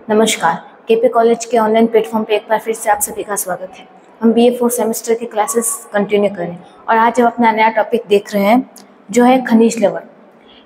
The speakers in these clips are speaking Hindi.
नमस्कार। केपी कॉलेज के ऑनलाइन प्लेटफॉर्म पे एक बार फिर से आप सभी का स्वागत है। हम बीए 4 सेमेस्टर की क्लासेस कंटिन्यू करें और आज हम अपना नया टॉपिक देख रहे हैं जो है खनिज लवण।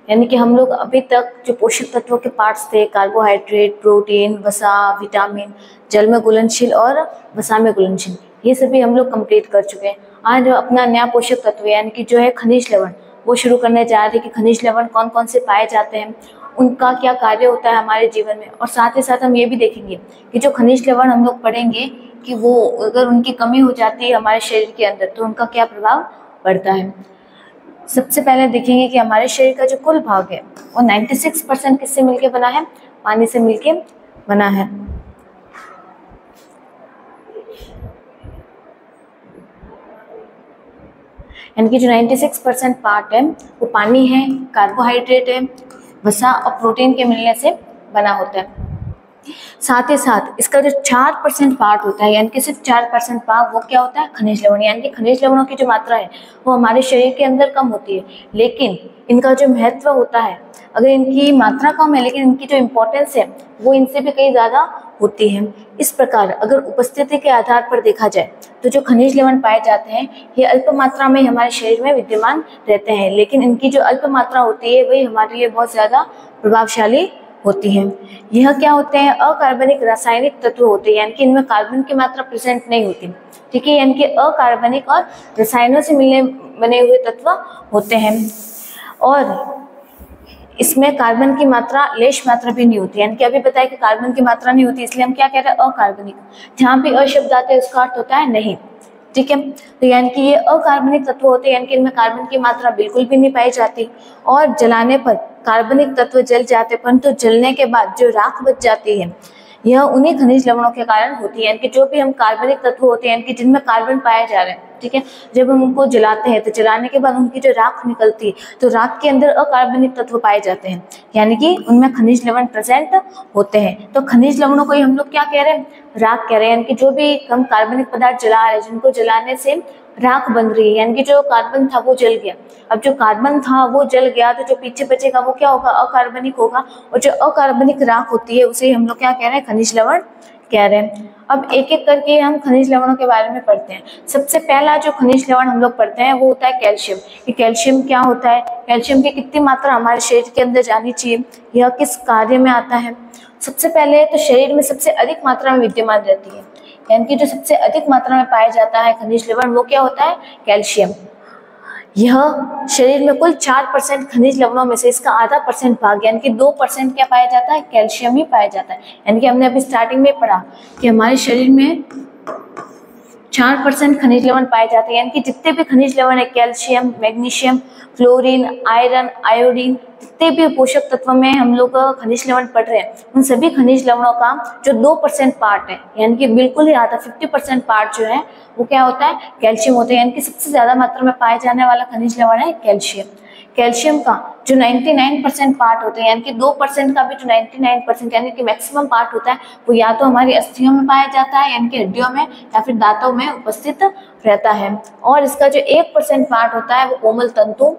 यानी कि हम लोग अभी तक जो पोषक तत्वों के पार्ट्स थे, कार्बोहाइड्रेट, प्रोटीन, वसा, विटामिन, जल में घुलनशील और वसा में घुलनशील, ये सभी हम लोग कंप्लीट कर चुके हैं। आज अपना नया पोषक तत्व यानी कि जो है खनिज लवण वो शुरू करने जा रहे हैं कि खनिज लवण कौन कौन से पाए जाते हैं, उनका क्या कार्य होता है हमारे जीवन में, और साथ ही साथ हम ये भी देखेंगे कि जो खनिज लवण हम लोग पढ़ेंगे कि वो अगर उनकी कमी हो जाती है हमारे शरीर के अंदर तो उनका क्या प्रभाव पड़ता है। सबसे पहले देखेंगे कि हमारे शरीर का जो कुल भाग है वो 96% किससे मिलके बना है? पानी से मिलके बना है। यानी कि जो 96% पार्ट है वो पानी है, कार्बोहाइड्रेट है, वसा और प्रोटीन के मिलने से बना होता है। साथ ही साथ इसका जो 4% पार्ट होता है, यानी कि सिर्फ 4% पार्ट, वो क्या होता है? खनिज लवण। यानी कि खनिज लवणों की जो मात्रा है वो हमारे शरीर के अंदर कम होती है, लेकिन इनका जो महत्व होता है, अगर इनकी मात्रा कम है लेकिन इनकी जो इम्पोर्टेंस है वो इनसे भी कहीं ज़्यादा होती है। इस प्रकार अगर उपस्थिति के आधार पर देखा जाए तो जो खनिज लवण पाए जाते हैं ये अल्प मात्रा में हमारे शरीर में विद्यमान रहते हैं, लेकिन इनकी जो अल्प मात्रा होती है वही हमारे लिए बहुत ज़्यादा प्रभावशाली होती है। यह क्या होते हैं? अकार्बनिक रासायनिक तत्व होते हैं, यानी कि इनमें कार्बन की मात्रा प्रेजेंट नहीं होती। ठीक है, यानी कि अकार्बनिक और रसायनों से मिलने बने हुए तत्व होते हैं, और इसमें कार्बन की मात्रा लेश मात्रा भी नहीं होती। यानी कि अभी बताया कि कार्बन की मात्रा नहीं होती, इसलिए हम क्या कह रहे हैं? अकार्बनिक। जहाँ भी अशब्द आता है उसका अर्थ होता है नहीं। ठीक है, तो यानी कि ये अकार्बनिक तत्व होते हैं, यानी कि इनमें कार्बन की मात्रा बिल्कुल भी नहीं पाई जाती, और जलाने पर कार्बनिक तत्व जल जाते, परंतु जलने के बाद जो राख बच जाती है यह उन्हीं खनिज लवणों के कारण होती है। यानी कि जो भी हम कार्बनिक तत्व होते हैं, यानी कि जिनमें कार्बन पाया जा रहा है, ठीक है, जब हम उनको जलाते हैं तो जलाने के बाद उनकी जो राख निकलती है तो राख के अंदर अकार्बनिक तत्व पाए जाते हैं, यानी कि उनमें खनिज लवण प्रेजेंट होते हैं। तो खनिज लवणों को ही हम लोग क्या कह रहे हैं? राख कह रहे हैं। यानी कि जो भी हम कार्बनिक पदार्थ जला रहे हैं, जिनको जलाने से राख बन रही है, यानी कि जो कार्बन था वो जल गया। अब जो कार्बन था वो जल गया तो जो पीछे बचेगा वो क्या होगा? अकार्बनिक होगा, और जो अकार्बनिक राख होती है उसे हम लोग क्या कह रहे हैं? खनिज लवण कह रहे हैं। अब एक एक करके हम खनिज लवणों के बारे में पढ़ते हैं। सबसे पहला जो खनिज लवण हम लोग पढ़ते हैं वो होता है कैल्शियम। कि कैल्शियम क्या होता है, कैल्शियम की कितनी मात्रा हमारे शरीर के अंदर जानी चाहिए, यह किस कार्य में आता है? सबसे पहले तो शरीर में सबसे अधिक मात्रा में विद्यमान रहती है, यानी कि जो सबसे अधिक मात्रा में पाया जाता है खनिज लवण वो क्या होता है? कैल्शियम। यह शरीर में कुल 4% खनिज लवणों में से इसका आधा परसेंट भाग, यानी कि 2% क्या पाया जाता है? कैल्शियम ही पाया जाता है। यानी कि हमने अभी स्टार्टिंग में पढ़ा कि हमारे शरीर में 4% खनिज लवण पाए जाते हैं, यानी कि जितने भी खनिज लवण है, calcium, magnesium, fluorine, iron, iodine, जितने भी पोषक तत्व में हम लोग खनिज लवण पढ़ रहे हैं, उन सभी खनिज लवणों का जो 2% पार्ट है, यानी कि बिल्कुल ही आधा 50% पार्ट जो है वो क्या होता है? कैल्शियम होता है। यानी कि सबसे ज्यादा मात्रा में पाए जाने वाला खनिज लवण है कैल्शियम। कैल्शियम का जो 99% पार्ट होते हैं, यानी कि 2% का भी जो 99% यानी कि मैक्सिमम पार्ट होता है वो या तो हमारी अस्थियों में पाया जाता है, यानी कि हड्डियों में, या फिर दांतों में उपस्थित रहता है। और इसका जो 1% पार्ट होता है वो कोमल तंतु,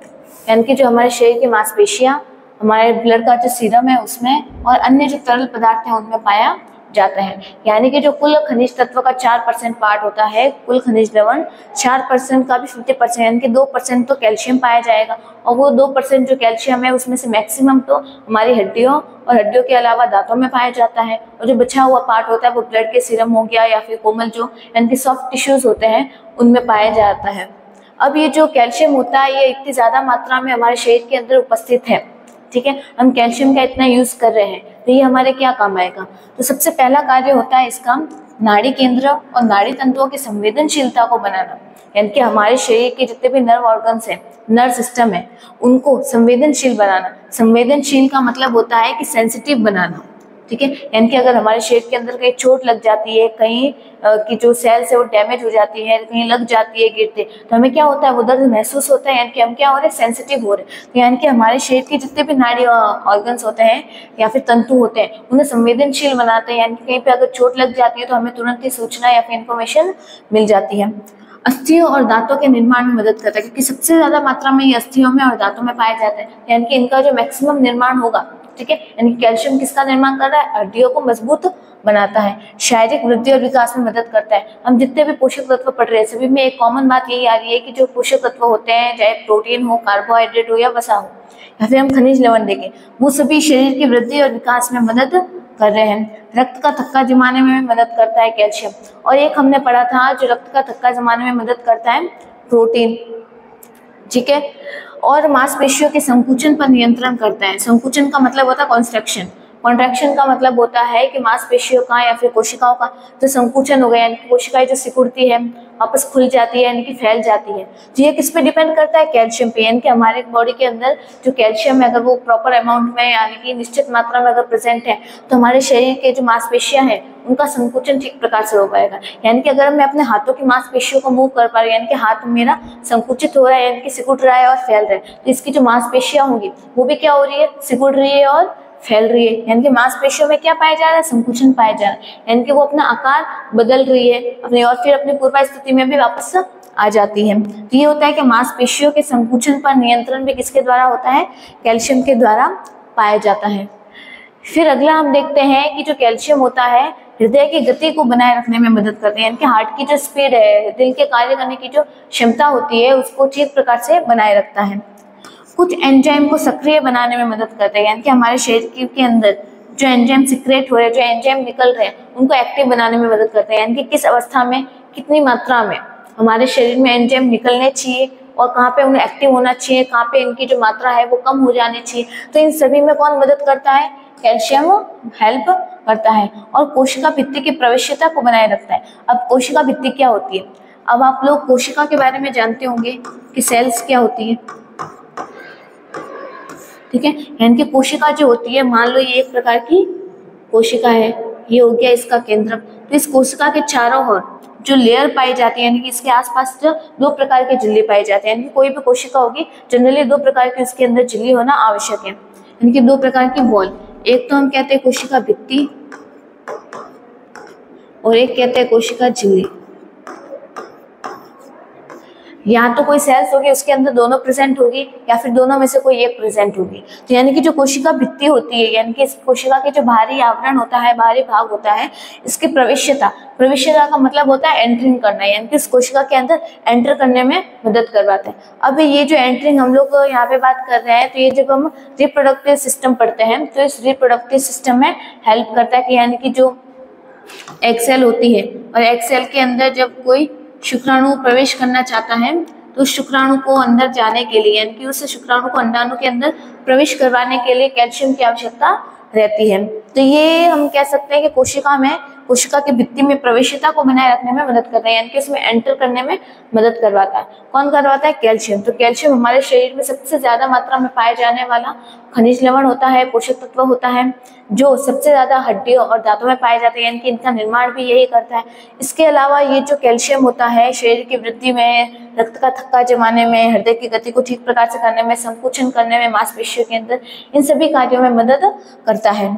यानी कि जो हमारे शरीर की मांसपेशियां, हमारे ब्लड का जो सीरम है उसमें, और अन्य जो तरल पदार्थ है उनमें पाया जाता है। यानी कि जो कुल खनिज तत्व का 4% पार्ट होता है, कुल खनिज लवण 4% का भी 50%, यानी कि 2% तो कैल्शियम पाया जाएगा, और वो 2% जो कैल्शियम है उसमें से मैक्सिमम तो हमारी हड्डियों और हड्डियों के अलावा दांतों में पाया जाता है, और जो बचा हुआ पार्ट होता है वो ब्लड के सीरम हो गया या फिर कोमल जो यानी कि सॉफ्ट टिश्यूज होते हैं उनमें पाया जाता है। अब ये जो कैल्शियम होता है ये इतनी ज्यादा मात्रा में हमारे शरीर के अंदर उपस्थित है, ठीक है, हम कैल्शियम का इतना यूज कर रहे हैं तो ये हमारे क्या काम आएगा? तो सबसे पहला कार्य होता है इसका नाड़ी केंद्र और नाड़ी तंतुओं की संवेदनशीलता को बनाना, यानी कि हमारे शरीर के जितने भी नर्व ऑर्गन्स हैं, नर्व सिस्टम है, उनको संवेदनशील बनाना। संवेदनशील का मतलब होता है कि सेंसिटिव बनाना, ठीक है, यानी कि अगर हमारे शरीर के अंदर कहीं चोट लग जाती है, कहीं की जो सेल्स है वो डैमेज हो जाती है, कहीं लग जाती है गिरते, तो हमें क्या होता है? वो दर्द महसूस होता है, यानी कि हम क्या हो रहे हैं? सेंसिटिव हो रहे हैं। तो यानी कि हमारे शरीर के जितने भी नाड़ी ऑर्गन्स होते हैं या फिर तंतु होते हैं उन्हें संवेदनशील बनाते हैं, यानी कि कहीं पे अगर चोट लग जाती है तो हमें तुरंत ही सूचना या फिर इंफॉर्मेशन मिल जाती है। अस्थियों और दांतों के निर्माण में मदद करता है, क्योंकि सबसे ज्यादा मात्रा में ये अस्थियों में और दांतों में पाए जाते हैं, यानी कि इनका जो मैक्सिमम निर्माण होगा, ठीक है। यानी कैल्शियम किसका निर्माण कर रहा है, हड्डियों को मजबूत बनाता है, शारीरिक वृद्धि और विकास में मदद करता है। हम जितने भी पोषक तत्व पढ़ रहे हैं सभी में एक कॉमन बात यही आ रही है कि जो पोषक तत्व होते हैं, चाहे प्रोटीन हो, कार्बोहाइड्रेट हो या वसा हो, या फिर हम खनिज लवण देखें, वो सभी शरीर की वृद्धि और विकास में मदद कर रहे हैं। रक्त का थक्का जमाने में मदद करता है कैल्शियम। और एक हमने पढ़ा था जो रक्त का थक्का जमाने में मदद करता है, प्रोटीन, ठीक है। और मांसपेशियों के संकुचन पर नियंत्रण करता है। संकुचन का मतलब होता है कॉन्स्ट्रक्शन, कॉन्ट्रैक्शन का मतलब होता है कि मांसपेशियों का या फिर कोशिकाओं का जो संकुचन हो गया, यानी कि कोशिकाएं जो सिकुड़ती है, वापस खुल जाती है, यानी कि फैल जाती है। तो ये किस पे डिपेंड करता है, कैल्शियम पे। यानी कि हमारे बॉडी के अंदर जो कैल्शियम है अगर वो प्रॉपर अमाउंट में यानी कि निश्चित मात्रा में अगर प्रेजेंट है तो हमारे शरीर के जो मांसपेशियां हैं उनका संकुचन ठीक प्रकार से हो पाएगा। यानी कि अगर मैं अपने हाथों की मांसपेशियों को मूव कर पा रही हूँ, यानी कि हाथ मेरा संकुचित हो रहा है, यानी कि सिकुड़ रहा है और फैल रहा है, तो इसकी जो मांसपेशियां होंगी वो भी क्या हो रही है, सिकुड़ रही है और फैल रही है। यानी कि मांसपेशियों में क्या पाया जा रहा है, संकुचन पाया जा रहा है, यानी कि वो अपना आकार बदल रही है अपनी, और फिर अपनी पूर्व स्थिति में भी वापस आ जाती है। तो ये होता है कि मांसपेशियों के संकुचन पर नियंत्रण भी किसके द्वारा होता है, कैल्शियम के द्वारा पाया जाता है। फिर अगला हम देखते हैं कि जो कैल्शियम होता है हृदय की गति को बनाए रखने में मदद करते हैं। यानी कि हार्ट की जो स्पीड है, दिल के कार्य करने की जो क्षमता होती है, उसको ठीक प्रकार से बनाए रखता है। कुछ एंजाइम को सक्रिय बनाने में मदद करते हैं, यानी कि हमारे शरीर के अंदर जो एंजाइम सिक्रेट हो रहे हैं, जो एंजाइम निकल रहे हैं, उनको एक्टिव बनाने में मदद करते हैं। यानी कि किस अवस्था में, कितनी मात्रा में हमारे शरीर में एंजाइम निकलने चाहिए और कहाँ पे उन्हें एक्टिव होना चाहिए, कहाँ पे इनकी जो मात्रा है वो कम हो जानी चाहिए। तो इन सभी में कौन मदद करता है, कैल्शियम हेल्प करता है। और कोशिका भित्ति की प्रवेश्यता को बनाए रखता है। अब कोशिका भित्ति क्या होती है, अब आप लोग कोशिका के बारे में जानते होंगे कि सेल्स क्या होती है, ठीक है। यानी कि कोशिका जो होती है, मान लो ये एक प्रकार की कोशिका है, ये हो गया इसका केंद्र। तो इस कोशिका के चारों ओर जो लेयर पाई जाती है, यानी कि इसके आसपास जो दो प्रकार के झिल्ली पाई जाते हैं, यानी कि कोई भी कोशिका होगी जनरली दो प्रकार की उसके अंदर झिल्ली होना आवश्यक है, यानी कि दो प्रकार की वॉल। एक तो हम कहते हैं कोशिका भित्ति और एक कहते हैं कोशिका झिल्ली। यहाँ तो कोई सेल्स होगी उसके अंदर दोनों प्रेजेंट होगी या फिर दोनों में से कोई एक प्रेजेंट होगी। तो यानी कि जो कोशिका भित्ति होती है, यानी कि इस कोशिका के जो बाहरी आवरण होता है, बाहरी भाग होता है, इसकी प्रवेश्यता, प्रवेश्यता का मतलब होता है एंट्रिंग करना, यानी कि इस कोशिका के अंदर एंटर करने में मदद करवाता है। अब ये जो एंट्रिंग हम लोग यहाँ पे बात कर रहे हैं, तो ये जब हम रिप्रोडक्टिव सिस्टम पढ़ते हैं तो इस रिप्रोडक्टिव सिस्टम में हेल्प करता है कि यानी कि जो एग सेल होती है और एग सेल के अंदर जब कोई शुक्राणु प्रवेश करना चाहता है तो उस शुक्राणु को अंदर जाने के लिए, यानी कि उस शुक्राणु को अंडाणु के अंदर प्रवेश करवाने के लिए कैल्शियम की आवश्यकता रहती है। तो ये हम कह सकते हैं कि कोशिका में, कोशिका की भित्ति में प्रवेशिता को बनाए रखने में मदद करता है, यानी कि उसमें एंटर करने में मदद करवाता है। कौन करवाता है, कैल्शियम। तो कैल्शियम हमारे शरीर में सबसे ज्यादा मात्रा में पाए जाने वाला खनिज लवण होता है, पोषक तत्व होता है, जो सबसे ज्यादा हड्डियों और दांतों में पाए जाते हैं, यानी कि इनका निर्माण भी यही करता है। इसके अलावा ये जो कैल्शियम होता है शरीर की वृद्धि में, रक्त का थक्का जमाने में, हृदय की गति को ठीक प्रकार से करने में, संकुचन करने में, मांसपेशियों के अंदर, इन सभी कार्यों में मदद करता है।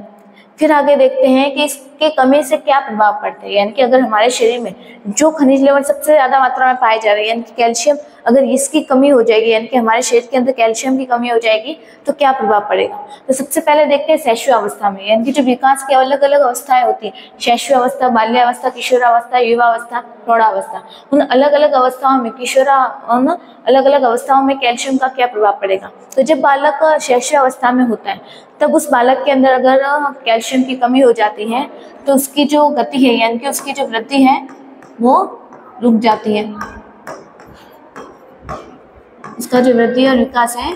फिर आगे देखते हैं कि इसके कमी से क्या प्रभाव पड़ते हैं, यानी कि अगर हमारे शरीर में जो खनिज लवण सबसे ज्यादा मात्रा में पाए जा रहे हैं, यानी कि कैल्शियम, अगर इसकी कमी हो जाएगी, यानी कि हमारे शरीर के अंदर कैल्शियम की कमी हो जाएगी तो क्या प्रभाव पड़ेगा। तो सबसे पहले देखते हैं शैशवावस्था में, यानी कि जो विकास की अलग अलग अवस्थाएं होती है, शैशवावस्था, बाल्यावस्था, किशोरावस्था, युवावस्था, प्रौढ़ावस्था, उन अलग अलग अवस्थाओं में, उन अलग अलग अवस्थाओं में कैल्शियम का क्या प्रभाव पड़ेगा। तो जब बालक शैशवावस्था में होता है तब उस बालक के अंदर अगर कैल्शियम की कमी हो जाती है तो उसकी जो गति है, यानी कि उसकी जो वृद्धि है वो रुक जाती है, इसका जो वृद्धि और विकास है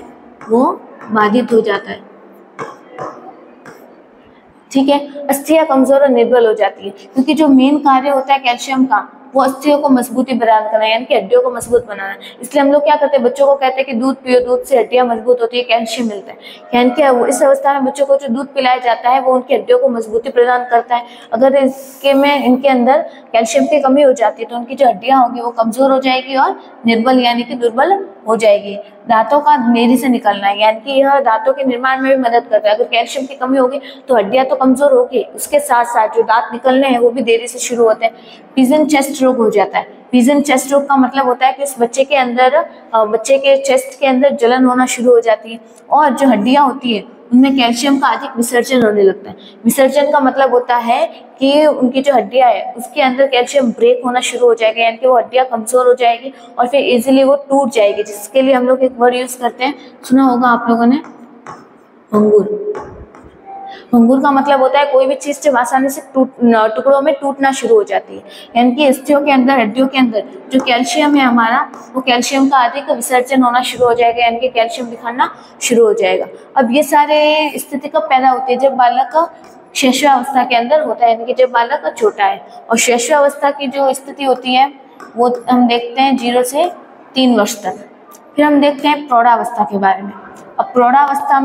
वो बाधित हो जाता है, ठीक है। अस्थियां कमजोर और निर्बल हो जाती है, क्योंकि जो मेन कार्य होता है कैल्शियम का वो अस्थियों को मजबूती प्रदान करना, यानी कि हड्डियों को मजबूत बनाना। इसलिए हम लोग क्या करते हैं, बच्चों को कहते हैं कि दूध पियो, दूध से हड्डियां मजबूत होती है, कैल्शियम मिलता है। यानी कि इस अवस्था में बच्चों को जो दूध पिलाया जाता है वो उनकी हड्डियों को मजबूती प्रदान करता है। अगर इनके अंदर कैल्शियम की कमी हो जाती है तो उनकी जो हड्डियां होंगी वो कमजोर हो जाएगी और निर्बल यानी कि दुर्बल हो जाएगी। दांतों का देरी से निकलना है, यानी कि यह दांतों के निर्माण में भी मदद करता है। अगर कैल्शियम की कमी होगी तो हड्डियां तो कमजोर होगी, उसके साथ साथ जो दांत निकलने हैं वो भी देरी से शुरू होते हैं। पिजन चेस्ट रोग हो जाता है। पिजन चेस्ट रोग का मतलब होता है कि उस बच्चे के चेस्ट के अंदर जलन होना शुरू हो जाती है और जो हड्डियां होती है उनमें कैल्शियम का अधिक विसर्जन होने लगता है। विसर्जन का मतलब होता है कि उनकी जो हड्डियां है उसके अंदर कैल्शियम ब्रेक होना शुरू हो जाएगा, यानी कि वो हड्डियां कमजोर हो जाएगी और फिर इजीली वो टूट जाएगी, जिसके लिए हम लोग एक वर्ड यूज करते हैं, सुना होगा आप लोगों ने, भंगुर। भंगुर का मतलब होता है कोई भी चीज जब आसानी से टुकड़ों में टूटना शुरू हो जाती है, यानी कि अस्थियों के अंदर, हड्डियों के अंदर जो कैल्शियम है हमारा, वो कैल्शियम का अधिक विसर्जन होना शुरू हो जाएगा, यानी कि कैल्शियम दिखाना शुरू हो जाएगा। अब ये सारे स्थिति कब पैदा होती है, जब बालक शैशवावस्था के अंदर होता है, यानी कि जब बालक छोटा है। और शैशवावस्था की जो स्थिति होती है वो हम देखते हैं 0 से 3 वर्ष तक। फिर हम देखते हैं प्रौढ़ावस्था के बारे में। अब प्रौढ़ावस्था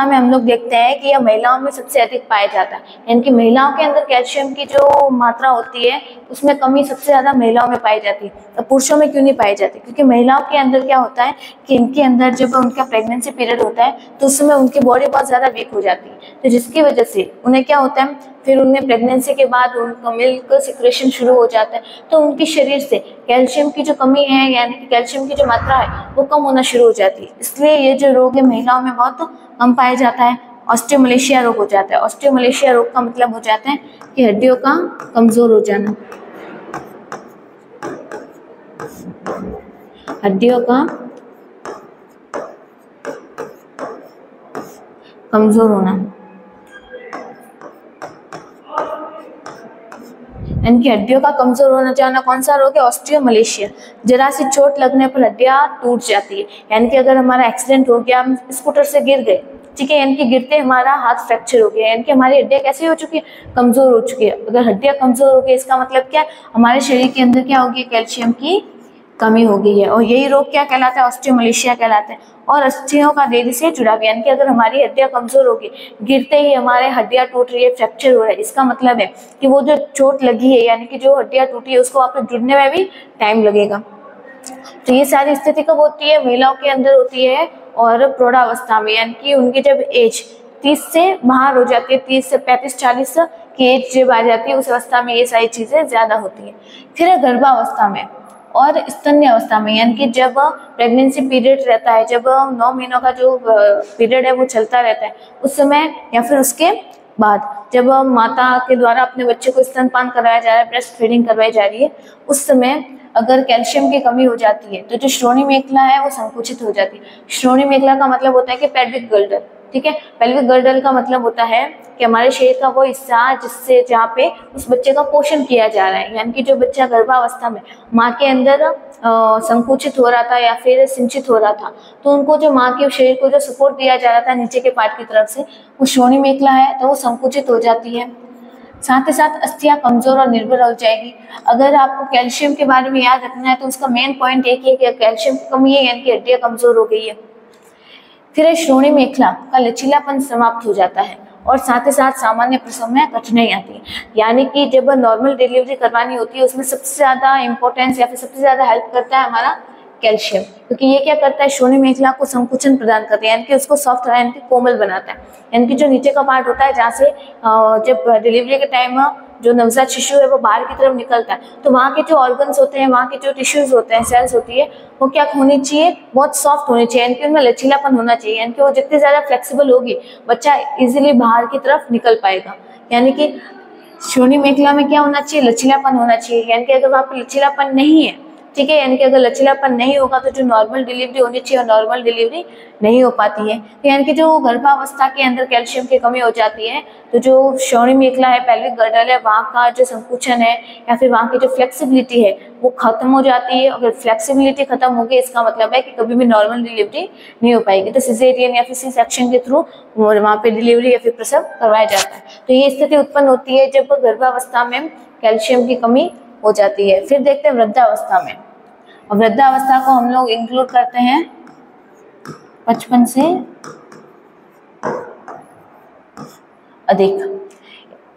में हम लोग देखते हैं कि यह महिलाओं में सबसे अधिक पाया जाता है, यानी कि महिलाओं के अंदर कैल्शियम की जो मात्रा होती है उसमें कमी सबसे ज्यादा महिलाओं में पाई जाती है। तो पुरुषों में क्यों नहीं पाई जाती, क्योंकि महिलाओं के अंदर क्या होता है कि इनके अंदर जब उनका प्रेगनेंसी पीरियड होता है तो उस समय उनकी बॉडी बहुत ज्यादा वीक हो जाती है, तो जिसकी वजह से उन्हें क्या होता है, फिर उनमें प्रेगनेंसी के बाद उनका मिल्क सिक्रेशन शुरू हो जाता है, तो उनके शरीर से कैल्शियम की जो कमी है, यानी कि कैल्शियम की जो मात्रा है वो कम होना शुरू हो जाती है। इसलिए ये जो रोग है महिलाओं में बहुत कम पाया जाता है, ऑस्टियोमलेशिया रोग हो जाता है। ऑस्टियोमलेशिया रोग का मतलब हो जाता है कि हड्डियों का कमजोर हो जाना, हड्डियों का कमजोर होना, यानी कि हड्डियों का कमजोर होना जाना कौन सा रोग है, ऑस्टियोमलेशिया। जरा सी चोट लगने पर हड्डियां टूट जाती है, यानी कि अगर हमारा एक्सीडेंट हो गया, हम स्कूटर से गिर गए, ठीक है, यानी कि गिरते हमारा हाथ फ्रैक्चर हो गया, यानी कि हमारी हड्डियां कैसे हो चुकी है, कमजोर हो चुकी है। अगर हड्डियां कमजोर हो गई इसका मतलब क्या है, हमारे शरीर के अंदर क्या होगी, कैल्शियम की कमी हो गई है, और यही रोग क्या कहलाता है, ऑस्टियोमलेशिया कहलाता है। और अस्थियों का देरी से जुड़ाव, यानी कि अगर हमारी हड्डियां कमजोर होगी, गिरते ही हमारे हड्डियां टूट रही है, फ्रैक्चर हो रहा है, इसका मतलब है कि वो जो चोट लगी है, यानी कि जो हड्डियां टूटी है, उसको वापस जुड़ने में भी टाइम लगेगा। तो ये सारी स्थिति कब होती है, महिलाओं के अंदर होती है, और प्रौढ़ावस्था में, यानी कि उनकी जब एज 30 से बाहर हो जाती है, 30 से 35-40 की एज जब आ जाती है, उस अवस्था में ये सारी चीजें ज्यादा होती है। फिर है गर्भावस्था में और स्तन्य अवस्था में, यानी कि जब प्रेगनेंसी पीरियड रहता है, जब 9 महीनों का जो पीरियड है वो चलता रहता है, उस समय या फिर उसके बाद जब माता के द्वारा अपने बच्चे को स्तनपान करवाया जा रहा है, ब्रेस्ट फीडिंग करवाई जा रही है, उस समय अगर कैल्शियम की कमी हो जाती है तो जो श्रोणि मेखला है वो संकुचित हो जाती है। श्रोणि मेखला का मतलब होता है कि पेल्विक गर्डल, ठीक है। पेल्विक गर्डल का मतलब होता है कि हमारे शरीर का वो हिस्सा जिससे जहाँ पे उस बच्चे का पोषण किया जा रहा है, यानी कि जो बच्चा गर्भावस्था में माँ के अंदर संकुचित हो रहा था या फिर सिंचित हो रहा था, तो उनको जो माँ के शरीर को जो सपोर्ट दिया जा रहा था नीचे के पार्ट की तरफ से, वो श्रोणि मेखला है, तो वो संकुचित हो जाती है। साथ ही साथ अस्थियां कमजोर और निर्भर हो जाएगी। अगर आपको कैल्शियम के बारे में याद रखना है तो उसका मेन पॉइंट एक ही है कि कैल्शियम की कमी है, यानी कि हड्डियां कमजोर हो गई है। फिर श्रोणि मेखला का लचीलापन समाप्त हो जाता है, और साथ ही साथ सामान्य प्रसव में कठिनाई आती है, यानी कि जब नॉर्मल डिलीवरी करवानी होती है उसमें सबसे ज्यादा इंपॉर्टेंस या फिर सबसे ज्यादा हेल्प करता है हमारा कैल्शियम, क्योंकि ये क्या करता है, श्रोणि मेखला को संकुचन प्रदान करता है, यानी कि उसको सॉफ्ट यानी कि कोमल बनाता है। यानी कि जो नीचे का पार्ट होता है जहाँ से जब डिलीवरी के टाइम जो नवजात शिशु है वो बाहर की तरफ निकलता है, तो वहाँ के जो ऑर्गन्स होते हैं, वहाँ के जो टिश्यूज होते हैं, सेल्स होती है, वो क्या होनी चाहिए, बहुत सॉफ्ट होनी चाहिए, यानी कि उनमें लचीलापन होना चाहिए, यानी कि वो जितनी ज्यादा फ्लेक्सिबल होगी बच्चा इजीली बाहर की तरफ निकल पाएगा। यानी कि श्रोणि मेखला में क्या होना चाहिए, लचीलापन होना चाहिए, यानी कि अगर वहाँ पे लचीलापन नहीं है, ठीक है, यानी कि अगर लचीलापन नहीं होगा तो जो नॉर्मल डिलीवरी होनी चाहिए और नॉर्मल डिलीवरी नहीं हो पाती है। तो यानी कि जो गर्भावस्था के अंदर कैल्शियम की कमी हो जाती है, तो जो श्रोणि मेखला है, पेल्विक गर्डल है, वहाँ का जो संकुचन है या फिर वहाँ की जो फ्लेक्सिबिलिटी है वो खत्म हो जाती है। अगर फ्लेक्सिबिलिटी खत्म होगी इसका मतलब है कि कभी भी नॉर्मल डिलीवरी नहीं हो पाएगी, तो सिजेरियन या फिर सी सेक्शन के थ्रू वहाँ पे डिलीवरी या फिर प्रसव करवाया जाता है। तो ये स्थिति उत्पन्न होती है जब गर्भावस्था में कैल्शियम की कमी हो जाती है। फिर देखते हैं वृद्धावस्था में, और वृद्धावस्था को हम लोग इंक्लूड करते हैं 55 से अधिक।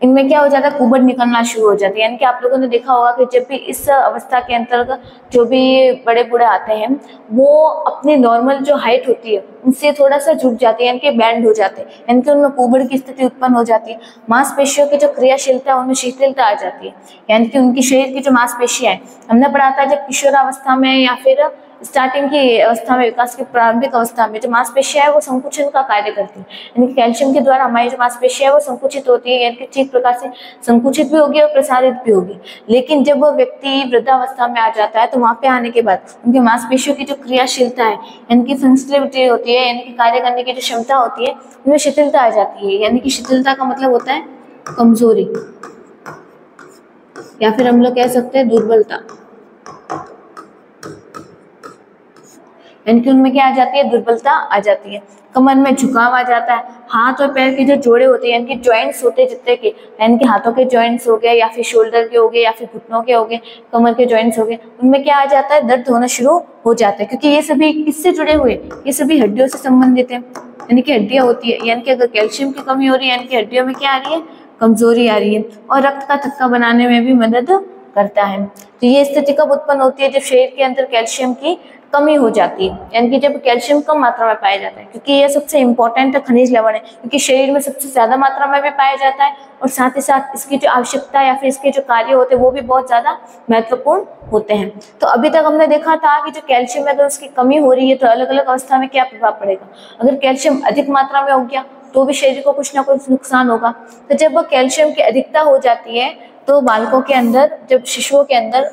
इनमें क्या हो जाता है, कुबड़ निकलना शुरू हो जाती है, यानी कि आप लोगों ने देखा होगा कि जब भी इस अवस्था के अंतर्गत जो भी बड़े बूढ़े आते हैं वो अपनी नॉर्मल जो हाइट होती है उनसे थोड़ा सा झुक जाती है, यानी कि बैंड हो जाते हैं, यानी कि उनमें कुबड़ की स्थिति उत्पन्न हो जाती है। मांसपेशियों की जो क्रियाशीलता है उनमें शिथिलता आ जाती है, यानी कि उनकी शरीर की जो मांसपेशियां हैं, हमने पढ़ा था जब किशोरावस्था में या फिर स्टार्टिंग की अवस्था में, विकास की प्रारंभिक अवस्था में जो मांसपेशियां है वो संकुचन का कार्य करती है, यानी कि कैल्शियम के द्वारा हमारी जो मांसपेशियां है वो संकुचित होती है, यानी कि ठीक प्रकार से संकुचित भी होगी और प्रसारित भी होगी। लेकिन जब वो व्यक्ति वृद्धावस्था में आ जाता है तो वहां पे आने के बाद उनकी मांसपेशियों की जो क्रियाशीलता है, यानी कि फंक्शनलिटी होती है, यानी कि कार्य करने की जो क्षमता होती है, उनमें शिथिलता आ जाती है। यानी कि शिथिलता का मतलब होता है कमजोरी, या फिर हम लोग कह सकते हैं दुर्बलता, यानी कि उनमें क्या आ जाती है, दुर्बलता आ जाती है। कमर में झुकाव आ जाता है, हाथ और पैर के जो जोड़े होते हैं, यानी कि जॉइंट्स होते हैं जितने के, यानी कि हाथों के जॉइंट्स हो गए या फिर शोल्डर के हो गए या फिर घुटनों के हो गए, कमर के जॉइंट्स हो गए, उनमें क्या आ जाता है, दर्द होना शुरू हो जाता है, क्योंकि ये सभी किससे जुड़े हुए, ये सभी हड्डियों से संबंधित है, यानी कि हड्डियां होती है, यानी कि अगर कैल्शियम की कमी हो रही है, यानी कि हड्डियों में क्या आ रही है, कमजोरी आ रही है, और रक्त का थक्का बनाने में भी मदद करता है। तो ये स्थिति कब उत्पन्न होती है, जब शरीर के अंदर कैल्शियम की कमी हो जाती है, यानी कि जब कैल्शियम कम मात्रा में पाया जाता है, क्योंकि ये सबसे इंपॉर्टेंट खनिज लवण है, क्योंकि शरीर में सबसे ज्यादा मात्रा में भी पाया जाता है और साथ ही साथ इसकी जो आवश्यकता या फिर इसके जो कार्य होते हैं वो भी बहुत ज्यादा महत्वपूर्ण होते हैं। तो अभी तक हमने देखा था कि जो कैल्शियम है अगर उसकी कमी हो रही है तो अलग अलग अवस्था में क्या प्रभाव पड़ेगा। अगर कैल्शियम अधिक मात्रा में हो गया तो भी शरीर को कुछ ना कुछ नुकसान होगा। तो जब कैल्शियम की अधिकता हो जाती है तो बालकों के अंदर, जब शिशुओं के अंदर,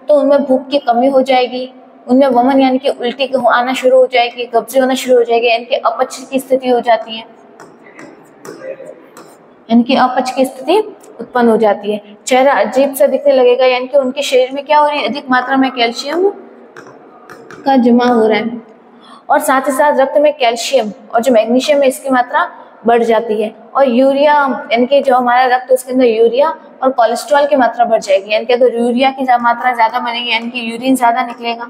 तो उनमें भूख की कमी हो जाएगी, उनमें वमन यानी कि उल्टी आना शुरू हो जाएगी, कब्जे होना शुरू हो जाएगी, यानी कि अपच की स्थिति हो जाती है, यानी कि अपच की स्थिति उत्पन्न हो जाती है। चेहरा अजीब सा दिखने लगेगा, यानी कि उनके शरीर में क्या हो रही है, अधिक मात्रा में कैल्शियम का जमा हो रहा है, और साथ ही साथ रक्त में कैल्शियम और जो मैग्नीशियम है इसकी मात्रा बढ़ जाती है, और यूरिया, यानी कि जो हमारा रक्त उसके अंदर यूरिया और कोलेस्ट्रॉल की मात्रा बढ़ जाएगी, यानी कि अगर यूरिया की मात्रा ज्यादा बनेगी यानी कि यूरिन ज्यादा निकलेगा,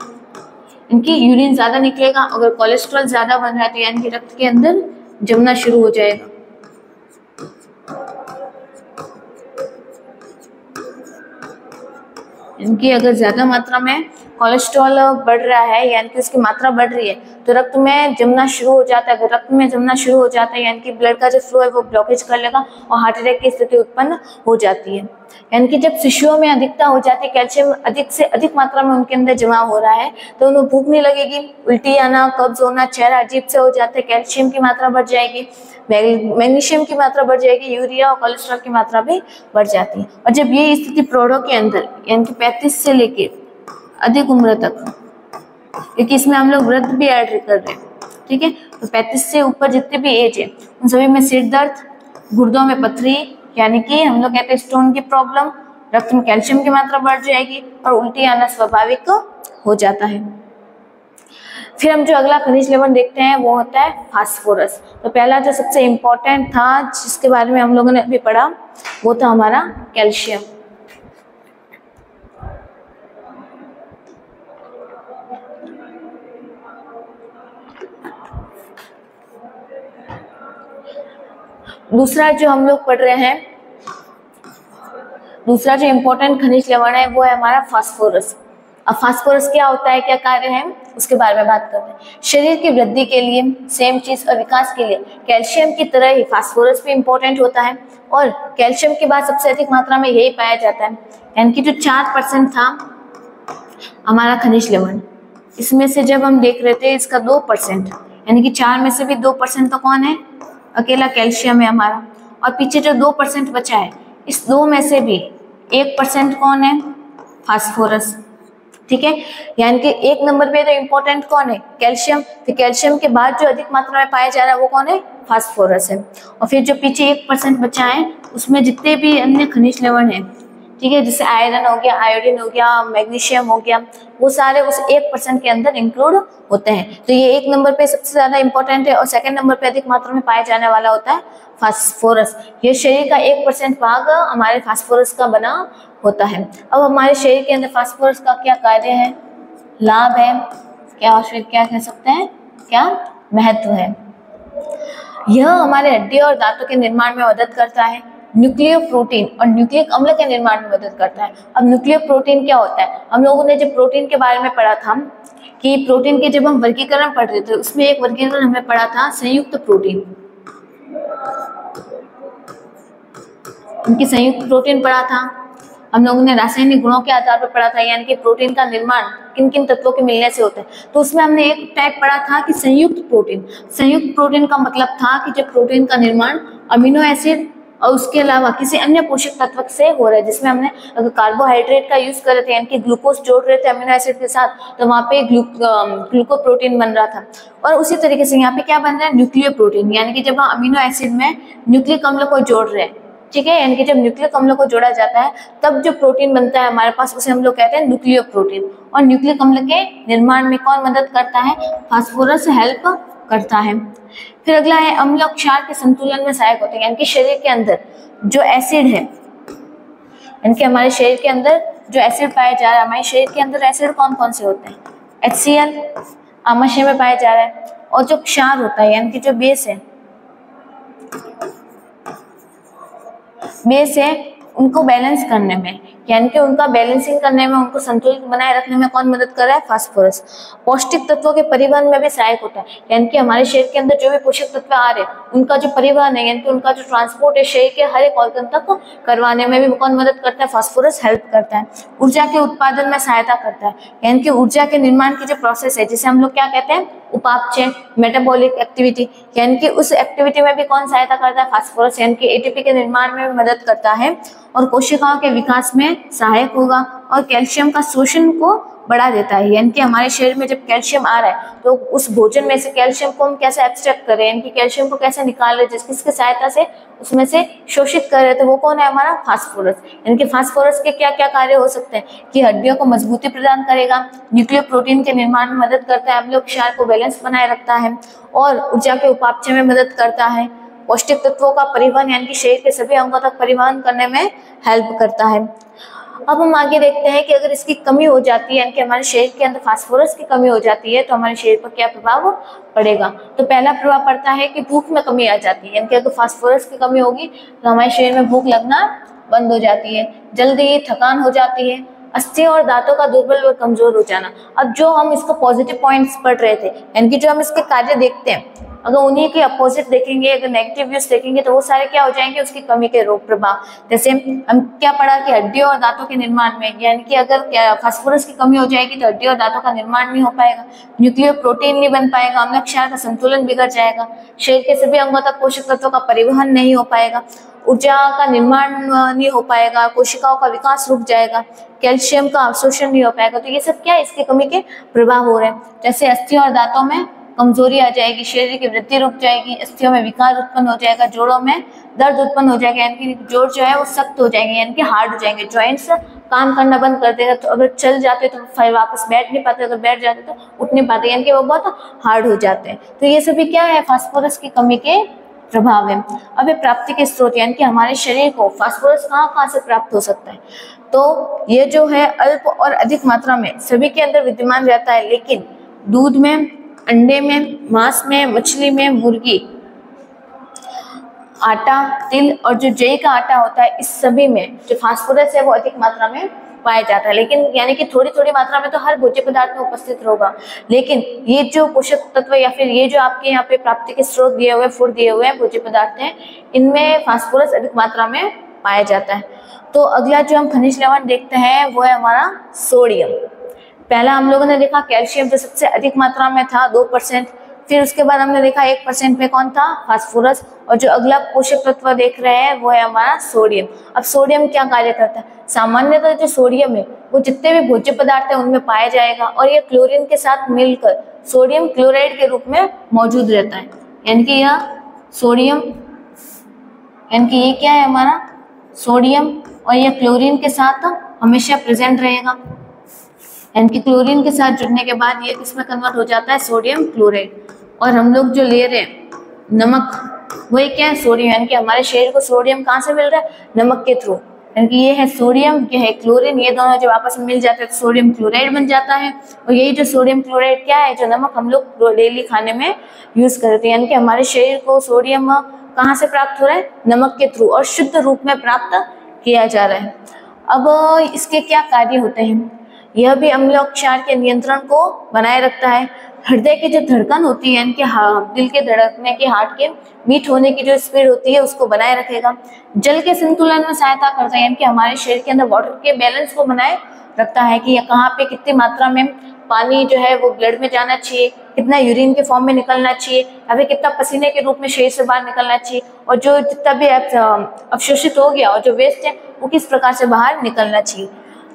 इनकी यूरिन ज्यादा निकलेगा, अगर कोलेस्ट्रॉल ज्यादा बन रहा है तो यानी कि रक्त के अंदर जमना शुरू हो जाएगा। इनकी अगर ज्यादा मात्रा में कोलेस्ट्रॉल बढ़ रहा है यानी कि उसकी मात्रा बढ़ रही है तो रक्त में जमना शुरू हो जाता है। अगर रक्त में जमना शुरू हो जाता है यानी कि ब्लड का जो फ्लो है वो ब्लॉकेज कर लेगा और हार्ट अटैक की स्थिति उत्पन्न हो जाती है। यानी कि जब शिशुओं में अधिकता हो जाती है, कैल्शियम अधिक से अधिक मात्रा में उनके अंदर जमा हो रहा है तो उन्हें भूख नहीं लगेगी, उल्टी आना, कब्ज होना, चेहरा अजीब से हो जाता है, कैल्शियम की मात्रा बढ़ जाएगी, मैग्नीशियम की मात्रा बढ़ जाएगी, यूरिया और कोलेस्ट्रॉल की मात्रा भी बढ़ जाती है। और जब ये स्थिति प्रौढ़ों के अंदर यानी कि 35 से लेके अधिक उम्र तक, क्योंकि इसमें हम लोग वृद्ध भी ऐड कर रहे हैं, ठीक है, तो 35 से ऊपर जितने भी एज है उन सभी में सिर दर्द, गुर्दों में पथरी यानी कि हम लोग कहते हैं स्टोन की प्रॉब्लम, रक्त में कैल्शियम की मात्रा बढ़ जाएगी और उल्टी आना स्वाभाविक हो जाता है। फिर हम जो अगला खनिज लवण देखते हैं वो होता है फास्फोरस। तो पहला जो सबसे इम्पोर्टेंट था जिसके बारे में हम लोगों ने अभी पढ़ा वो था हमारा कैल्शियम। दूसरा जो हम लोग पढ़ रहे हैं, दूसरा जो इम्पोर्टेंट खनिज लवण है वो है हमारा फास्फोरस। अब फास्फोरस क्या होता है, क्या कार्य है, उसके बारे में बात करते हैं। शरीर की वृद्धि के लिए सेम चीज और विकास के लिए कैल्शियम की तरह ही फास्फोरस भी इम्पोर्टेंट होता है और कैल्शियम के बाद सबसे अधिक मात्रा में यही पाया जाता है। यानी कि जो 4% था हमारा खनिज लवण, इसमें से जब हम देख रहे थे इसका 2%, यानी कि 4 में से भी 2% तो कौन है, अकेला कैल्शियम है हमारा, और पीछे जो 2% बचा है इस 2 में से भी 1% कौन है, फास्फोरस, ठीक है। यानी कि 1 नंबर पे तो इम्पोर्टेंट कौन है, कैल्शियम, तो कैल्शियम के बाद जो अधिक मात्रा में पाया जा रहा है वो कौन है, फास्फोरस है। और फिर जो पीछे 1% बचा है उसमें जितने भी अन्य खनिज लवण है, ठीक है, जैसे आयरन हो गया, आयोडीन हो गया, मैग्नीशियम हो गया, वो सारे उस 1% के अंदर इंक्लूड होते हैं। तो ये 1 नंबर पे सबसे ज्यादा इंपॉर्टेंट है और सेकंड नंबर पे अधिक मात्रा में पाया जाने वाला होता है फास्फोरस। ये शरीर का 1% भाग हमारे फास्फोरस का बना होता है। अब हमारे शरीर के अंदर फास्फोरस का क्या कार्य है, लाभ है, क्या और फिर क्या कह सकते हैं, क्या महत्व है। यह हमारे हड्डी और दांतों के निर्माण में मदद करता है, न्यूक्लियो प्रोटीन और न्यूक्लिक अम्ल के निर्माण में मदद करता है। अब न्यूक्लियो प्रोटीन क्या होता है, हम लोगों ने जब प्रोटीन के बारे में पढ़ा था कि प्रोटीन के जब हम वर्गीकरण पढ़ रहे थे उसमें एक वर्गीकरण हमने पढ़ा था संयुक्त प्रोटीन, उनकी संयुक्त प्रोटीन पढ़ा था। हम लोगों ने रासायनिक गुणों के आधार पर पढ़ा था, यानी कि प्रोटीन का निर्माण किन किन तत्वों के मिलने से होता है। तो उसमें हमने एक टाइप पढ़ा था कि संयुक्त प्रोटीन। संयुक्त प्रोटीन का मतलब था कि जब प्रोटीन का निर्माण अमीनो एसिड और उसके अलावा किसी अन्य पोषक तत्व से हो रहा है, जिसमें हमने अगर कार्बोहाइड्रेट का यूज कर रहे थे यानी कि ग्लूकोज जोड़ रहे थे अमीनो एसिड के साथ, तो वहाँ पे ग्लूकोप्रोटीन बन रहा था। और उसी तरीके से यहाँ पे क्या बन रहा है, न्यूक्लियो प्रोटीन, यानी कि जब हम अमीनो एसिड में न्यूक्लिक अम्ल को जोड़ रहे हैं, ठीक है, यानी कि जब न्यूक्लिक अम्ल को जोड़ा जाता है तब जो प्रोटीन बनता है हमारे पास, उसे हम लोग कहते हैं न्यूक्लियो प्रोटीन। और न्यूक्लिक अम्ल के निर्माण में कौन मदद करता है, फास्फोरस हेल्प करता है। फिर अगला है अम्ल और क्षार के संतुलन में सहायक होते हैं, यानी कि शरीर के अंदर जो एसिड है, यानी कि हमारे शरीर के अंदर जो एसिड पाया जा रहा है, हमारे शरीर के अंदर एसिड कौन कौन से होते हैं, HCl आमाशय में पाया जा रहा है, और जो क्षार होता है यानी कि जो बेस है उनको बैलेंस करने में, यानी कि उनका बैलेंसिंग करने में, उनको संतुलित बनाए रखने में कौन मदद कर रहा है, फास्फोरस। पौष्टिक तत्वों के परिवहन में भी सहायक होता है, यानी कि हमारे शरीर के अंदर जो भी पोषक तत्व आ रहे हैं उनका जो परिवहन है, यानी कि उनका जो ट्रांसपोर्ट है शरीर के हर एक ऑर्गन तक करवाने में भी कौन मदद करता है, फास्फोरस हेल्प करता है। ऊर्जा के उत्पादन में सहायता करता है, यानी कि ऊर्जा के निर्माण की जो प्रोसेस है जिसे हम लोग क्या कहते हैं, उपापचय, मेटाबॉलिक एक्टिविटी, यानी कि उस एक्टिविटी में भी कौन सहायता करता है, फास्फोरस, यानी कि ATP के निर्माण में भी मदद करता है। और कोशिकाओं के विकास में सहायक होगा, और कैल्शियम का शोषण को बढ़ा देता है, यानी कि हमारे शरीर में जब कैल्शियम आ रहा है तो उस भोजन में से कैल्शियम को हम कैसे एक्सट्रैक्ट करें, यानी कि कैल्शियम को कैसे निकाल रहे हैं, जिसकी सहायता से उसमें से शोषित कर रहे, तो वो कौन है, हमारा फास्फोरस। यानी कि फास्फोरस के क्या क्या कार्य हो सकते हैं कि हड्डियों को मजबूती प्रदान करेगा, न्यूक्लियो प्रोटीन के निर्माण में मदद करता है, अम्ल और क्षार को बैलेंस बनाए रखता है, और ऊर्जा के उपापचय में मदद करता है, पौष्टिक तत्वों का परिवहन यानी कि शरीर के सभी अंगों तक परिवहन करने में हेल्प करता है। अब हम आगे देखते हैं कि अगर इसकी कमी हो जाती है, यानी कि हमारे शरीर के अंदर फास्फोरस की कमी हो जाती है, तो हमारे शरीर पर क्या प्रभाव पड़ेगा। तो पहला प्रभाव पड़ता है कि भूख में कमी आ जाती है, यानी कि अगर फास्फोरस की कमी होगी तो हमारे शरीर में भूख लगना बंद हो जाती है, जल्दी थकान हो जाती है, अस्थियों और दांतों का दुर्बल व कमजोर हो जाना। अब जो हम इसको पॉजिटिव पॉइंट्स पढ़ रहे थे, यानी कि जो हम इसके कार्य देखते हैं, अगर उन्हीं के अपोजिट देखेंगे, अगर नेगेटिव व्यूज देखेंगे तो वो सारे क्या हो जाएंगे, उसकी कमी के रोग प्रभाव। जैसे हम क्या पढ़ा कि हड्डियों और दांतों के निर्माण में, यानी कि अगर फास्फोरस की कमी हो जाएगी तो हड्डियों और दांतों का निर्माण नहीं हो पाएगा, न्यूक्लियो प्रोटीन नहीं बन पाएगा, अम्ल क्षार का संतुलन बिगड़ जाएगा, शरीर के सभी अंगों तक पोषक तत्वों का परिवहन नहीं हो पाएगा, ऊर्जा का निर्माण नहीं हो पाएगा, कोशिकाओं का विकास रुक जाएगा, कैल्शियम का अवशोषण नहीं हो पाएगा। तो ये सब क्या इसकी कमी के प्रभाव हो रहे हैं। जैसे अस्थियों और दांतों में कमजोरी आ जाएगी, शरीर की वृद्धि रुक जाएगी, अस्थियों में विकार उत्पन्न हो जाएगा, जोड़ों में दर्द उत्पन्न हो जाएगा, यानी कि जोड़ जो है वो सख्त हो जाएंगे, यानी कि हार्ड हो जाएंगे, जॉइंट्स काम करना बंद कर देगा। तो अगर चल जाते तो फिर वापस बैठ नहीं पाते, अगर बैठ जाते तो उठ नहीं पाते, यानी कि वो बहुत हार्ड हो जाते हैं। तो ये सभी क्या है, फास्फोरस की कमी के प्रभाव है। अब ये प्राप्ति के स्रोत, यानी कि हमारे शरीर को फास्फोरस कहाँ से प्राप्त हो सकता है। तो ये जो है अल्प और अधिक मात्रा में सभी के अंदर विद्यमान रहता है, लेकिन दूध में, अंडे में, मांस में, मछली में, मुर्गी, आटा, तिल और जो जई का आटा होता है, इस सभी में जो फास्फोरस है वो अधिक मात्रा में पाया जाता है। लेकिन यानी कि थोड़ी थोड़ी मात्रा में तो हर भोज्य पदार्थ में उपस्थित होगा, लेकिन ये जो पोषक तत्व या फिर ये जो आपके यहाँ पे प्राप्ति के स्रोत दिए हुए, फूड दिए हुए हैं, भोज्य पदार्थ हैं, इनमें फास्फोरस अधिक मात्रा में पाया जाता है। तो अगला जो हम खनिज लवण देखते हैं वो है हमारा सोडियम। पहला हम लोगों ने देखा कैल्शियम जो सबसे अधिक मात्रा में था 2%, फिर उसके बाद हमने देखा 1% में कौन था, फास्फोरस, और जो अगला पोषक तत्व देख रहे हैं वो है हमारा सोडियम। अब सोडियम क्या कार्य करता है, सामान्यतः जो सोडियम है वो जितने भी भोज्य पदार्थ है उनमें पाया जाएगा, और ये क्लोरीन के साथ मिलकर सोडियम क्लोराइड के रूप में मौजूद रहता है, यानी कि यह सोडियम, यानी कि ये क्या है हमारा सोडियम, और यह क्लोरीन के साथ हमेशा प्रेजेंट रहेगा, यानी कि क्लोरीन के साथ जुड़ने के बाद ये किसमें कन्वर्ट हो जाता है, सोडियम क्लोराइड। और हम लोग जो ले रहे हैं नमक, वो क्या है, सोडियम, यानी कि हमारे शरीर को सोडियम कहाँ से मिल रहा है, नमक के थ्रू, यानी कि ये है सोडियम, ये है क्लोरीन, ये दोनों जब आपस में मिल जाते हैं तो सोडियम क्लोराइड बन जाता है। और यही जो सोडियम क्लोराइड क्या है, जो नमक हम लोग डेली खाने में यूज करते हैं, यानी कि हमारे शरीर को सोडियम कहाँ से प्राप्त हो रहा है, नमक के थ्रू, और शुद्ध रूप में प्राप्त किया जा रहा है। अब इसके क्या कार्य होते हैं, यह भी अम्ल और क्षार के नियंत्रण को बनाए रखता है, हृदय की जो धड़कन होती है, इनके दिल के धड़कने की, हार्ट के बीट होने की जो स्पीड होती है उसको बनाए रखेगा। जल के संतुलन में सहायता करता है, यानी कि हमारे शरीर के अंदर वाटर के बैलेंस को बनाए रखता है कि कहाँ पे कितनी मात्रा में पानी जो है वो ब्लड में जाना चाहिए, कितना यूरिन के फॉर्म में निकलना चाहिए, या फिर कितना पसीने के रूप में शरीर से बाहर निकलना चाहिए, और जो जितना भी अवशोषित हो गया और जो वेस्ट है वो किस प्रकार से बाहर निकलना चाहिए।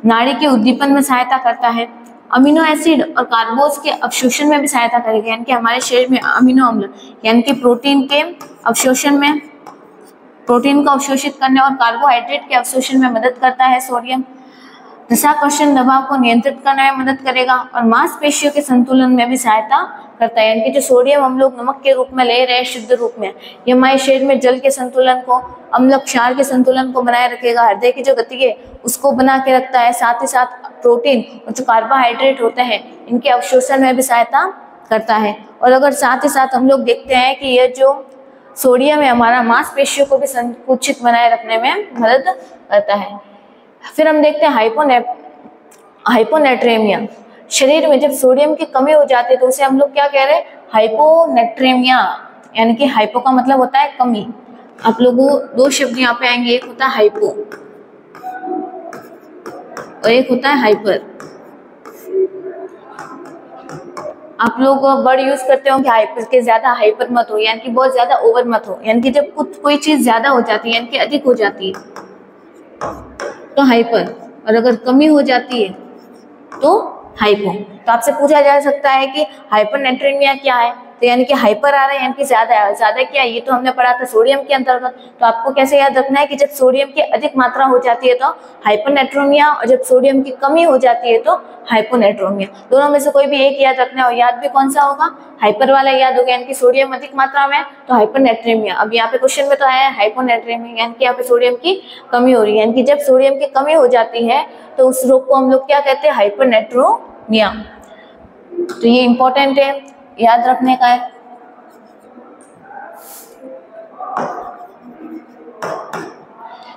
नाड़ी के उद्दीपन में सहायता करता है। अमीनो एसिड और कार्बोज के अवशोषण में भी सहायता करेगा, यानी कि हमारे शरीर में अमीनो अम्ल यानी कि प्रोटीन के अवशोषण में, प्रोटीन को अवशोषित करने और कार्बोहाइड्रेट के अवशोषण में मदद करता है सोडियम। रसाकर्षण दबाव को नियंत्रित करने में मदद करेगा और मांसपेशियों के संतुलन में भी सहायता करता है, यानी कि जो सोडियम हम लोग नमक के रूप में ले रहे हैं शुद्ध रूप में, ये हमारे शरीर में जल के संतुलन को, अम्ल क्षार के संतुलन को बनाए रखेगा। हृदय की जो गति है उसको बना के रखता है। साथ ही साथ प्रोटीन और जो कार्बोहाइड्रेट होते हैं इनके अवशोषण में भी सहायता करता है। और अगर साथ ही साथ हम लोग देखते हैं कि ये जो सोडियम है हमारा मांसपेशियों को भी संकुचित बनाए रखने में मदद करता है। फिर हम देखते हैं हाइपोनेट्रेमिया। शरीर में जब सोडियम की कमी हो जाती है तो उसे हम लोग क्या कह रहे हैं, हाइपोनेट्रेमिया, यानी कि हाइपो का मतलब होता है कमी। आप लोगों दो शब्द यहाँ पे आएंगे, एक होता है हाइपो और एक होता है हाइपर। आप लोग वर्ड यूज करते हो कि हाइपर के ज्यादा हाइपर मत हो, यानी कि बहुत ज्यादा ओवर मत हो, यानी कि जब कोई चीज ज्यादा हो जाती है यानी कि अधिक हो जाती है तो हाइपर, और अगर कमी हो जाती है तो हाइपो। तो आपसे पूछा जा सकता है कि हाइपरनेट्रेमिया क्या है, तो यानी कि हाइपर आ रहा है यानी कि ज्यादा है, ज्यादा क्या है ये तो हमने पढ़ा था सोडियम के अंतर्गत। तो आपको कैसे याद रखना है कि जब सोडियम की अधिक मात्रा हो जाती है तो हाइपरनेट्रेमिया, और जब सोडियम की कमी हो जाती है तो हाइपोनेट्रेमिया। दोनों में से कोई भी एक याद रखना है, और याद भी कौन सा होगा, हाइपर वाला याद होगा, यानी कि सोडियम अधिक मात्रा में तो हाइपरनेट्रेमिया। अब यहाँ पे क्वेश्चन में तो आया है हाइपोनेट्रेमिया, यानी कि यहाँ पे सोडियम की कमी हो रही है, यानी कि जब सोडियम की कमी हो जाती है तो उस रोग को हम लोग क्या कहते हैं, हाइपरनेट्रोमिया। तो ये इंपॉर्टेंट है, याद रखने का है।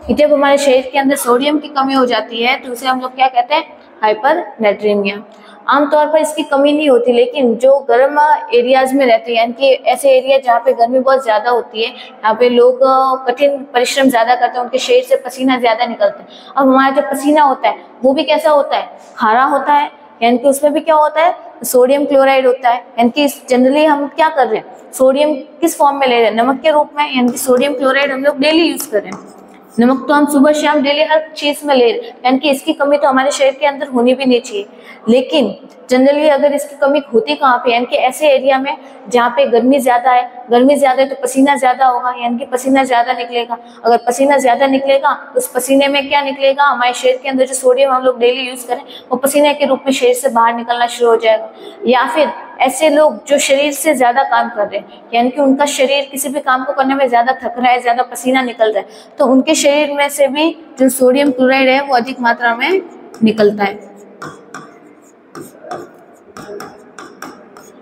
कि जब हमारे शरीर के अंदर सोडियम की कमी हो जाती है तो उसे हम लोग क्या कहते हैं, हाइपरनेट्रेमिया। आमतौर पर इसकी कमी नहीं होती, लेकिन जो गर्म एरियाज में रहते हैं, यानी कि ऐसे एरिया जहाँ पे गर्मी बहुत ज्यादा होती है, यहाँ पे लोग कठिन परिश्रम ज्यादा करते हैं, उनके शरीर से पसीना ज्यादा निकलता है। अब हमारा जो पसीना होता है वो भी कैसा होता है, खारा होता है, यानी कि उसमें भी क्या होता है, सोडियम क्लोराइड होता है। यानी कि जनरली हम क्या कर रहे हैं, सोडियम किस फॉर्म में ले रहे हैं, नमक के रूप में, यानी कि सोडियम क्लोराइड हम लोग डेली यूज कर रहे हैं। नमक तो हम सुबह शाम डेली हर चीज में ले रहे हैं, यानी कि इसकी कमी तो हमारे शरीर के अंदर होनी भी नहीं चाहिए। लेकिन जनरली अगर इसकी कमी होती कहाँ पे, यानी कि ऐसे एरिया में जहाँ पे गर्मी ज्यादा है, गर्मी ज्यादा है तो पसीना ज्यादा होगा, यानी कि पसीना ज्यादा निकलेगा। अगर पसीना ज्यादा निकलेगा तो उस पसीने में क्या निकलेगा, हमारे शरीर के अंदर जो सोडियम हम लोग डेली यूज करें वो पसीने के रूप में शरीर से बाहर निकलना शुरू हो जाएगा। या फिर ऐसे लोग जो शरीर से ज्यादा काम कर रहे हैं, यानी कि उनका शरीर किसी भी काम को करने में ज्यादा थक रहा है, ज्यादा पसीना निकल रहा है, तो उनके शरीर में से भी जो सोडियम क्लोराइड है वो अधिक मात्रा में निकलता है,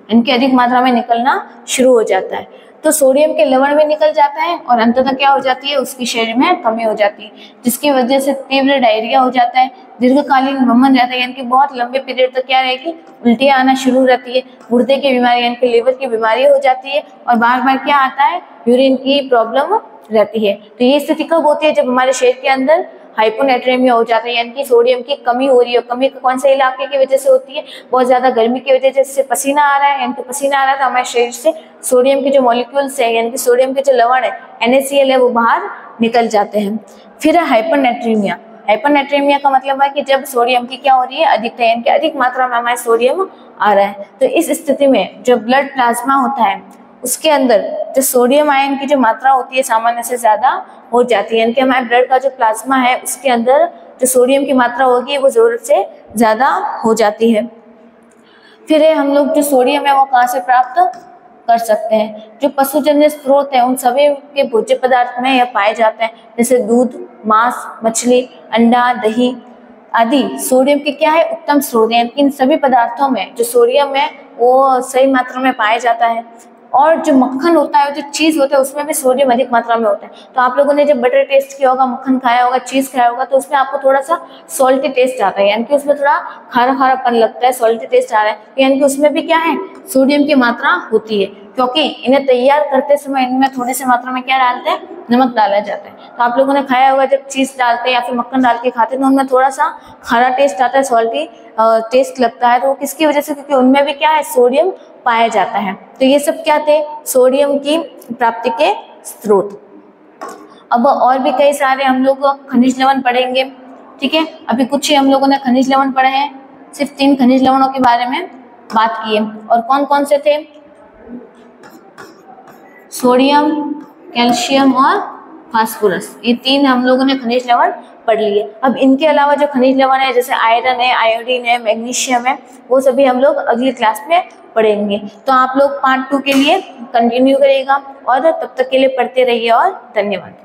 इनके अधिक मात्रा में निकलना शुरू हो जाता है। तो सोडियम के लवण में निकल जाता है और अंततः क्या हो जाती है, उसकी शरीर में कमी हो जाती है, जिसकी वजह से तीव्र डायरिया हो जाता है, दीर्घकालीन वमन रहता है, यानी कि बहुत लंबे पीरियड तक क्या रहेगी, उल्टियाँ आना शुरू रहती है, गुर्दे की बीमारी यानी कि लीवर की बीमारी हो जाती है, और बार बार क्या आता है, यूरिन की प्रॉब्लम रहती है। तो ये स्थिति कब होती है, जब हमारे शरीर के अंदर हाइपोनेट्रेमिया हो जाता है, यानी कि सोडियम की कमी हो रही है। कमी कौन से इलाके की वजह से होती है, बहुत ज्यादा गर्मी की वजह से पसीना आ रहा है, यानी कि पसीना आ रहा है तो हमारे शरीर से सोडियम के जो मॉलिक्यूल्स है, यानी कि सोडियम के जो लवण है NaCl है वो बाहर निकल जाते हैं। फिर है हाइपरनेट्रेमिया। हाइपरनेट्रेमिया का मतलब है कि जब सोडियम की क्या हो रही है, अधिकता, यानी कि अधिक मात्रा में हमारे सोडियम आ रहा है। तो इस स्थिति में जो ब्लड प्लाज्मा होता है उसके अंदर जो सोडियम आयन की जो मात्रा होती है सामान्य से ज्यादा हो जाती है, यानी कि हमारे ब्लड का जो प्लाज्मा है उसके अंदर जो सोडियम की मात्रा होगी वो जरूरत से ज्यादा हो जाती है। फिर हम लोग जो सोडियम है वो कहाँ से प्राप्त कर सकते हैं, जो पशुजन्य स्रोत है उन सभी के भोज्य पदार्थ में यह पाए जाते हैं, जैसे दूध, मांस, मछली, अंडा, दही आदि सोडियम के क्या है, उत्तम स्रोत है। इन सभी पदार्थों में जो सोडियम है वो सही मात्रा में पाया जाता है। और जो मक्खन होता है, जो चीज़ होता है, उसमें भी सोडियम अधिक मात्रा में होता है। तो आप लोगों ने जब बटर टेस्ट किया होगा, मक्खन खाया होगा, चीज़ खाया होगा, तो उसमें आपको थोड़ा सा सॉल्टी टेस्ट आता है, यानी कि उसमें थोड़ा खारा खारापन लगता है, सॉल्टी टेस्ट आ रहा है, यानी कि उसमें भी क्या है, सोडियम की मात्रा होती है, क्योंकि इन्हें तैयार करते समय इनमें थोड़ी सी मात्रा में क्या डालते हैं, नमक डाला जाता है। तो आप लोगों ने खाया होगा, जब चीज़ डालते हैं या फिर मक्खन डाल के खाते हैं तो उनमें थोड़ा सा खारा टेस्ट आता है, सॉल्टी टेस्ट लगता है। तो वो किसकी वजह से, क्योंकि उनमें भी क्या है, सोडियम पाया जाता है। तो ये सब क्या थे, सोडियम की प्राप्ति के स्रोत। अब और भी कई सारे हम लोग खनिज लवण पढ़ेंगे, ठीक है। अभी कुछ ही हम लोगों ने खनिज लवण पढ़े हैं, सिर्फ 3 खनिज लवणों के बारे में बात की है। और कौन कौन से थे, सोडियम, कैल्शियम और फास्फोरस, ये 3 हम लोगों ने खनिज लवण पढ़ लिए। अब इनके अलावा जो खनिज लवण है, जैसे आयरन है, आयोडीन है, मैग्नीशियम है, वो सभी हम लोग अगली क्लास में पढ़ेंगे। तो आप लोग पार्ट 2 के लिए कंटिन्यू करिएगा और तब तक के लिए पढ़ते रहिए और धन्यवाद।